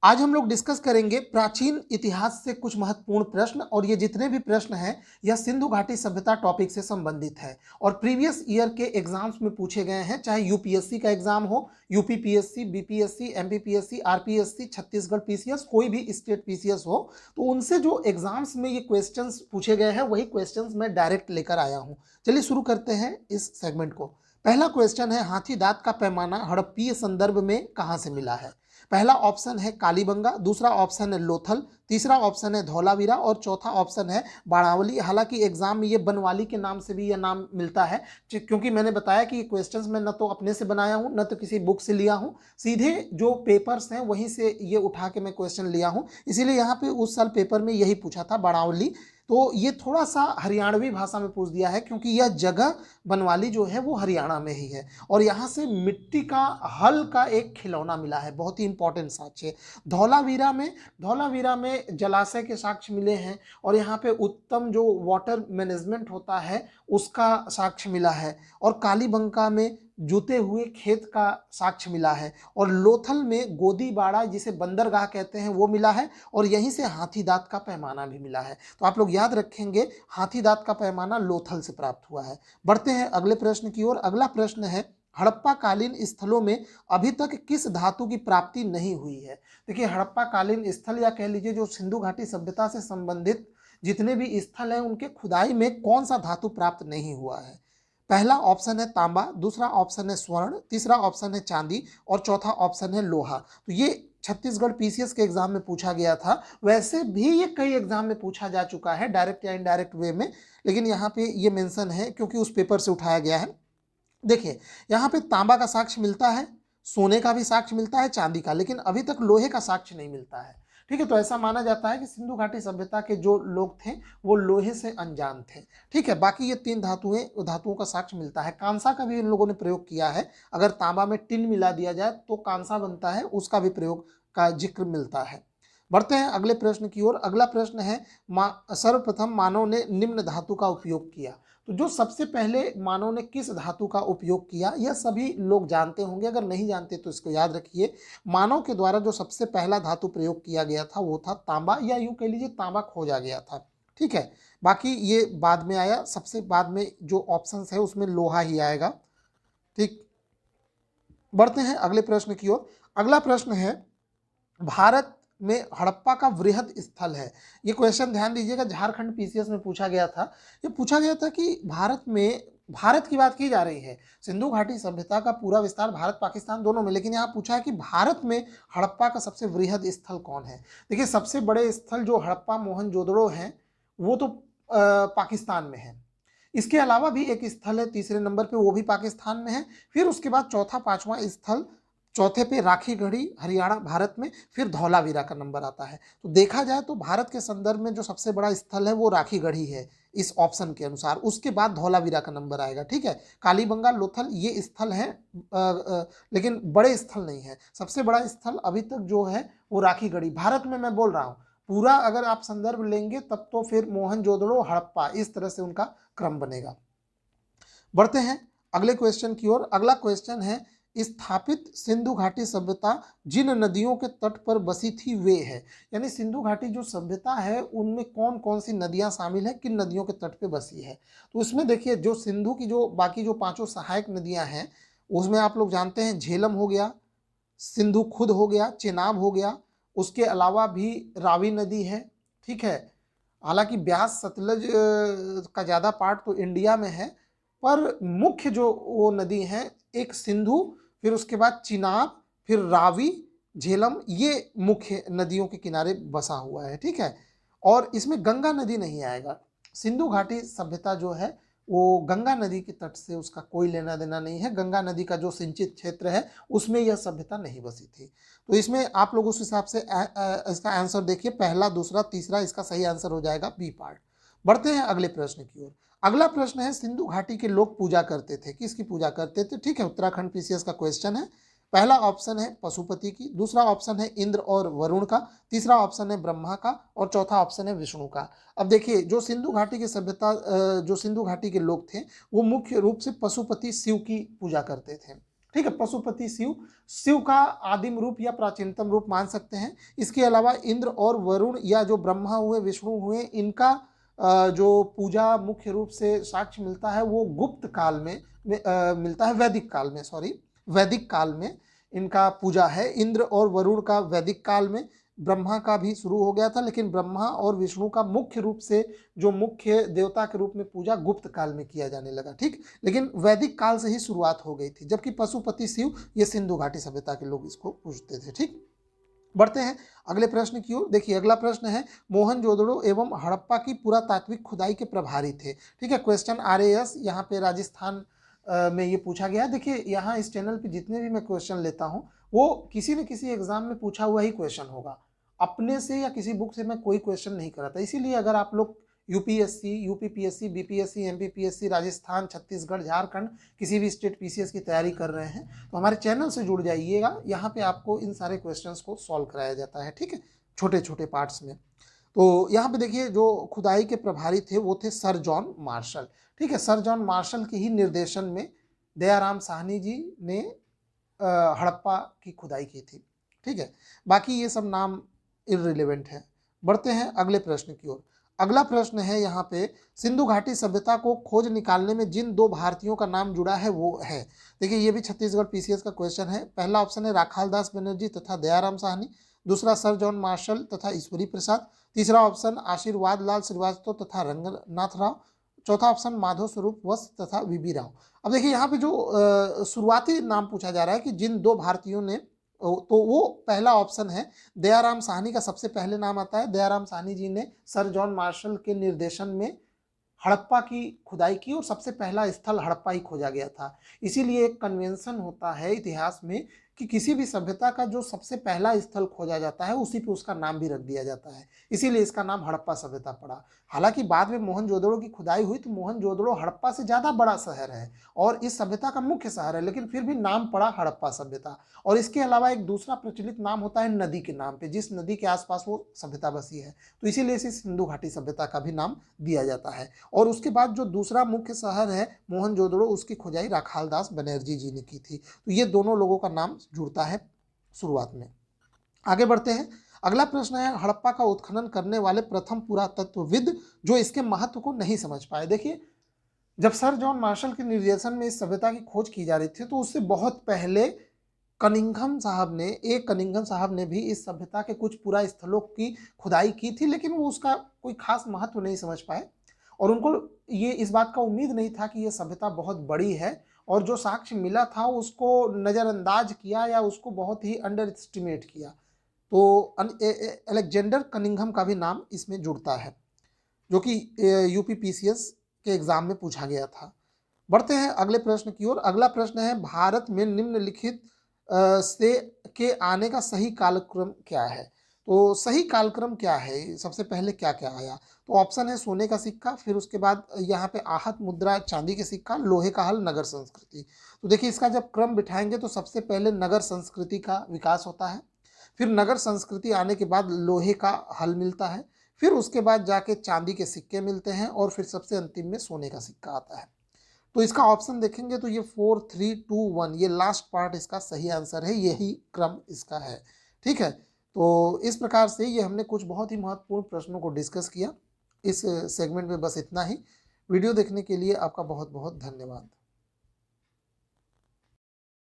आज हम लोग डिस्कस करेंगे प्राचीन इतिहास से कुछ महत्वपूर्ण प्रश्न, और ये जितने भी प्रश्न हैं यह सिंधु घाटी सभ्यता टॉपिक से संबंधित है और प्रीवियस ईयर के एग्जाम्स में पूछे गए हैं, चाहे यूपीएससी का एग्जाम हो, UPPSC, BPSC, MPPSC, RPSC, Chhattisgarh PCS, कोई भी स्टेट पीसीएस हो, तो उनसे जो एग्जाम्स में ये क्वेश्चंस पूछे गए हैं वही क्वेश्चंस मैं डायरेक्ट लेकर आया हूँ। चलिए शुरू करते हैं इस सेगमेंट को। पहला क्वेश्चन है, हाथी दांत का पैमाना हड़प्पीय संदर्भ में कहाँ से मिला है? पहला ऑप्शन है कालीबंगा, दूसरा ऑप्शन है लोथल, तीसरा ऑप्शन है धौलावीरा और चौथा ऑप्शन है बाणावली। हालांकि एग्जाम में ये बनवाली के नाम से भी यह नाम मिलता है, क्योंकि मैंने बताया कि ये क्वेश्चंस मैं न तो अपने से बनाया हूं न तो किसी बुक से लिया हूं, सीधे जो पेपर्स हैं वहीं से ये उठा के मैं क्वेश्चन लिया हूं। इसीलिए यहाँ पे उस साल पेपर में यही पूछा था, बाणावली। तो ये थोड़ा सा हरियाणवी भाषा में पूछ दिया है, क्योंकि यह जगह बनवाली जो है वो हरियाणा में ही है और यहाँ से मिट्टी का हल का एक खिलौना मिला है, बहुत ही इंपॉर्टेंट साक्ष्य। धौलावीरा में जलाशय के साक्ष्य मिले हैं और यहाँ पे उत्तम जो वाटर मैनेजमेंट होता है उसका साक्ष्य मिला है, और कालीबंगा में जूते हुए खेत का साक्ष्य मिला है, और लोथल में गोदीबाड़ा जिसे बंदरगाह कहते हैं वो मिला है, और यहीं से हाथी दांत का पैमाना भी मिला है। तो आप लोग याद रखेंगे, हाथी दांत का पैमाना लोथल से प्राप्त हुआ है। बढ़ते हैं अगले प्रश्न की ओर। अगला प्रश्न है, हड़प्पा कालीन स्थलों में अभी तक किस धातु की प्राप्ति नहीं हुई है? देखिए, हड़प्पा कालीन स्थल या कह लीजिए जो सिंधु घाटी सभ्यता से संबंधित जितने भी स्थल हैं उनके खुदाई में कौन सा धातु प्राप्त नहीं हुआ है? पहला ऑप्शन है तांबा, दूसरा ऑप्शन है स्वर्ण, तीसरा ऑप्शन है चांदी और चौथा ऑप्शन है लोहा। तो ये छत्तीसगढ़ पीसीएस के एग्जाम में पूछा गया था। वैसे भी ये कई एग्जाम में पूछा जा चुका है, डायरेक्ट या इनडायरेक्ट वे में, लेकिन यहाँ पे ये मेंशन है क्योंकि उस पेपर से उठाया गया है। देखिए, यहाँ पे तांबा का साक्ष्य मिलता है, सोने का भी साक्ष्य मिलता है, चांदी का, लेकिन अभी तक लोहे का साक्ष्य नहीं मिलता है। ठीक है, तो ऐसा माना जाता है कि सिंधु घाटी सभ्यता के जो लोग थे वो लोहे से अनजान थे। ठीक है, बाकी ये तीन धातुओं का साक्ष्य मिलता है। कांसा का भी इन लोगों ने प्रयोग किया है, अगर तांबा में टिन मिला दिया जाए तो कांसा बनता है, उसका भी प्रयोग का जिक्र मिलता है। बढ़ते हैं अगले प्रश्न की ओर। अगला प्रश्न है, सर्वप्रथम मानव ने निम्न धातु का उपयोग किया। तो जो सबसे पहले मानव ने किस धातु का उपयोग किया यह सभी लोग जानते होंगे, अगर नहीं जानते तो इसको याद रखिए। मानव के द्वारा जो सबसे पहला धातु प्रयोग किया गया था वो था तांबा, या यूं कह लीजिए तांबा खोजा गया था। ठीक है, बाकी ये बाद में आया, सबसे बाद में जो ऑप्शन है उसमें लोहा ही आएगा। ठीक, बढ़ते हैं अगले प्रश्न की ओर। अगला प्रश्न है, भारत में हड़प्पा का वृहद स्थल है। ये क्वेश्चन ध्यान दीजिएगा, झारखंड पीसीएस में पूछा गया था। ये पूछा गया था कि भारत की बात की जा रही है, सिंधु घाटी सभ्यता का पूरा विस्तार भारत पाकिस्तान दोनों में, लेकिन यहाँ पूछा है कि भारत में हड़प्पा का सबसे वृहद स्थल कौन है। देखिए, सबसे बड़े स्थल जो हड़प्पा मोहनजोदड़ो हैं वो तो पाकिस्तान में है। इसके अलावा भी एक स्थल है तीसरे नंबर पे, वो भी पाकिस्तान में है। फिर उसके बाद चौथा पांचवा स्थल, चौथे पे राखीगढ़ी हरियाणा भारत में, फिर धौलावीरा का नंबर आता है। तो देखा जाए तो भारत के संदर्भ में जो सबसे बड़ा स्थल है वो राखीगढ़ी है इस ऑप्शन के अनुसार, उसके बाद धौलावीरा का नंबर आएगा। ठीक है, कालीबंगा लोथल ये स्थल है, लेकिन बड़े स्थल नहीं है। सबसे बड़ा स्थल अभी तक जो है वो राखीगढ़ी भारत में, मैं बोल रहा हूँ पूरा अगर आप संदर्भ लेंगे तब तो फिर मोहनजोदड़ो हड़प्पा इस तरह से उनका क्रम बनेगा। बढ़ते हैं अगले क्वेश्चन की ओर। अगला क्वेश्चन है, स्थापित सिंधु घाटी सभ्यता जिन नदियों के तट पर बसी थी वे है। यानी सिंधु घाटी जो सभ्यता है उनमें कौन कौन सी नदियां शामिल है, किन नदियों के तट पे बसी है। तो इसमें देखिए, जो सिंधु की जो बाकी जो पांचों सहायक नदियां हैं उसमें आप लोग जानते हैं झेलम हो गया, सिंधु खुद हो गया, चेनाब हो गया, उसके अलावा भी रावी नदी है। ठीक है, हालांकि ब्यास सतलज का ज़्यादा पार्ट तो इंडिया में है, पर मुख्य जो वो नदी है एक सिंधु, फिर उसके बाद चिनाब, फिर रावी, झेलम, ये मुख्य नदियों के किनारे बसा हुआ है। ठीक है, और इसमें गंगा नदी नहीं आएगा। सिंधु घाटी सभ्यता जो है वो गंगा नदी के तट से उसका कोई लेना देना नहीं है। गंगा नदी का जो सिंचित क्षेत्र है उसमें यह सभ्यता नहीं बसी थी। तो इसमें आप लोग उस हिसाब से इसका आंसर देखिए, पहला, दूसरा, तीसरा, इसका सही आंसर हो जाएगा बी पार्ट। बढ़ते हैं अगले प्रश्न की ओर। अगला प्रश्न है, सिंधु घाटी के लोग पूजा करते थे, किसकी पूजा करते थे? ठीक है, उत्तराखंड पीसीएस का क्वेश्चन है। पहला ऑप्शन है पशुपति की, दूसरा ऑप्शन है इंद्र और वरुण का, तीसरा ऑप्शन है ब्रह्मा का और चौथा ऑप्शन है विष्णु का। अब देखिए, जो सिंधु घाटी की सभ्यता जो सिंधु घाटी के लोग थे वो मुख्य रूप से पशुपति शिव की पूजा करते थे। ठीक है, पशुपति शिव, शिव का आदिम रूप या प्राचीनतम रूप मान सकते हैं। इसके अलावा इंद्र और वरुण या जो ब्रह्मा हुए, विष्णु हुए, इनका जो पूजा मुख्य रूप से साक्ष्य मिलता है वो गुप्त काल में मिलता है, वैदिक काल में, सॉरी, वैदिक काल में इनका पूजा है। इंद्र और वरुण का वैदिक काल में, ब्रह्मा का भी शुरू हो गया था, लेकिन ब्रह्मा और विष्णु का मुख्य रूप से जो मुख्य देवता के रूप में पूजा गुप्त काल में किया जाने लगा। ठीक, लेकिन वैदिक काल से ही शुरुआत हो गई थी। जबकि पशुपति शिव ये सिंधु घाटी सभ्यता के लोग इसको पूजते थे। ठीक, बढ़ते हैं अगले प्रश्न की ओर। देखिए अगला प्रश्न है, मोहनजोदड़ो एवं हड़प्पा की पुरातात्विक खुदाई के प्रभारी थे। ठीक है, क्वेश्चन RAS यहाँ पे राजस्थान में ये पूछा गया। देखिए यहाँ इस चैनल पे जितने भी मैं क्वेश्चन लेता हूँ वो किसी न किसी एग्जाम में पूछा हुआ ही क्वेश्चन होगा, अपने से या किसी बुक से मैं कोई क्वेश्चन नहीं कराता। इसीलिए अगर आप लोग UPSC, UPPSC, BPSC, MPPSC, Rajasthan, Chhattisgarh, Jharkhand किसी भी स्टेट PCS की तैयारी कर रहे हैं तो हमारे चैनल से जुड़ जाइएगा। यहाँ पे आपको इन सारे क्वेश्चंस को सॉल्व कराया जाता है। ठीक है, छोटे छोटे पार्ट्स में। तो यहाँ पे देखिए जो खुदाई के प्रभारी थे वो थे सर जॉन मार्शल। ठीक है, सर जॉन मार्शल के ही निर्देशन में दयाराम साहनी जी ने हड़प्पा की खुदाई की थी। ठीक है, बाकी ये सब नाम इररिलेवेंट है। बढ़ते हैं अगले प्रश्न की ओर। अगला प्रश्न है यहाँ पे, सिंधु घाटी सभ्यता को खोज निकालने में जिन दो भारतीयों का नाम जुड़ा है वो है। देखिए ये भी छत्तीसगढ़ PCS का क्वेश्चन है। पहला ऑप्शन है राखाल दास बनर्जी तथा दयाराम साहनी, दूसरा सर जॉन मार्शल तथा ईश्वरी प्रसाद, तीसरा ऑप्शन आशीर्वाद लाल श्रीवास्तव तथा रंगनाथ राव, चौथा ऑप्शन माधव स्वरूप वस्त तथा VB राव। अब देखिए यहाँ पे जो शुरुआती नाम पूछा जा रहा है कि जिन दो भारतीयों ने, तो वो पहला ऑप्शन है दयाराम साहनी का सबसे पहले नाम आता है। दयाराम साहनी जी ने सर जॉन मार्शल के निर्देशन में हड़प्पा की खुदाई की और सबसे पहला स्थल हड़प्पा ही खोजा गया था। इसीलिए एक कन्वेंशन होता है इतिहास में कि किसी भी सभ्यता का जो सबसे पहला स्थल खोजा जाता है उसी पे उसका नाम भी रख दिया जाता है, इसीलिए इसका नाम हड़प्पा सभ्यता पड़ा। हालांकि बाद में मोहनजोदड़ो की खुदाई हुई तो मोहनजोदड़ो हड़प्पा से ज़्यादा बड़ा शहर है और इस सभ्यता का मुख्य शहर है, लेकिन फिर भी नाम पड़ा हड़प्पा सभ्यता। और इसके अलावा एक दूसरा प्रचलित नाम होता है नदी के नाम पे, जिस नदी के आसपास वो सभ्यता बसी है, तो इसीलिए इसे सिंधु घाटी सभ्यता का भी नाम दिया जाता है। और उसके बाद जो दूसरा मुख्य शहर है मोहनजोदड़ो, उसकी खुदाई राखाल दास बनर्जी जी ने की थी। तो ये दोनों लोगों का नाम जुड़ता है शुरुआत में। आगे बढ़ते हैं। अगला प्रश्न है, हड़प्पा का उत्खनन करने वाले प्रथम पुरातत्वविद जो इसके महत्व को नहीं समझ पाए। देखिए जब सर जॉन मार्शल के निर्देशन में इस सभ्यता की खोज की जा रही थी तो उससे बहुत पहले कनिंघम साहब ने भी इस सभ्यता के कुछ पुरा स्थलों की खुदाई की थी, लेकिन वो उसका कोई खास महत्व नहीं समझ पाए और उनको ये इस बात का उम्मीद नहीं था कि ये सभ्यता बहुत बड़ी है, और जो साक्ष्य मिला था उसको नज़रअंदाज किया या उसको बहुत ही अंडर एस्टिमेट किया। तो अलेक्जेंडर कनिंघम का भी नाम इसमें जुड़ता है, जो कि UPPCS के एग्जाम में पूछा गया था। बढ़ते हैं अगले प्रश्न की ओर। अगला प्रश्न है, भारत में निम्नलिखित से के आने का सही कालक्रम क्या है। तो सही कालक्रम क्या है, सबसे पहले क्या क्या आया। तो ऑप्शन है सोने का सिक्का, फिर उसके बाद यहाँ पे आहत मुद्रा चांदी के सिक्का, लोहे का हल, नगर संस्कृति। तो देखिए इसका जब क्रम बिठाएंगे तो सबसे पहले नगर संस्कृति का विकास होता है, फिर नगर संस्कृति आने के बाद लोहे का हल मिलता है, फिर उसके बाद जाके चांदी के सिक्के मिलते हैं और फिर सबसे अंतिम में सोने का सिक्का आता है। तो इसका ऑप्शन देखेंगे तो ये 4 3 2 1 ये लास्ट पार्ट इसका सही आंसर है, यही क्रम इसका है। ठीक है, तो इस प्रकार से ये हमने कुछ बहुत ही महत्वपूर्ण प्रश्नों को डिस्कस किया। इस सेगमेंट में बस इतना ही। वीडियो देखने के लिए आपका बहुत बहुत धन्यवाद।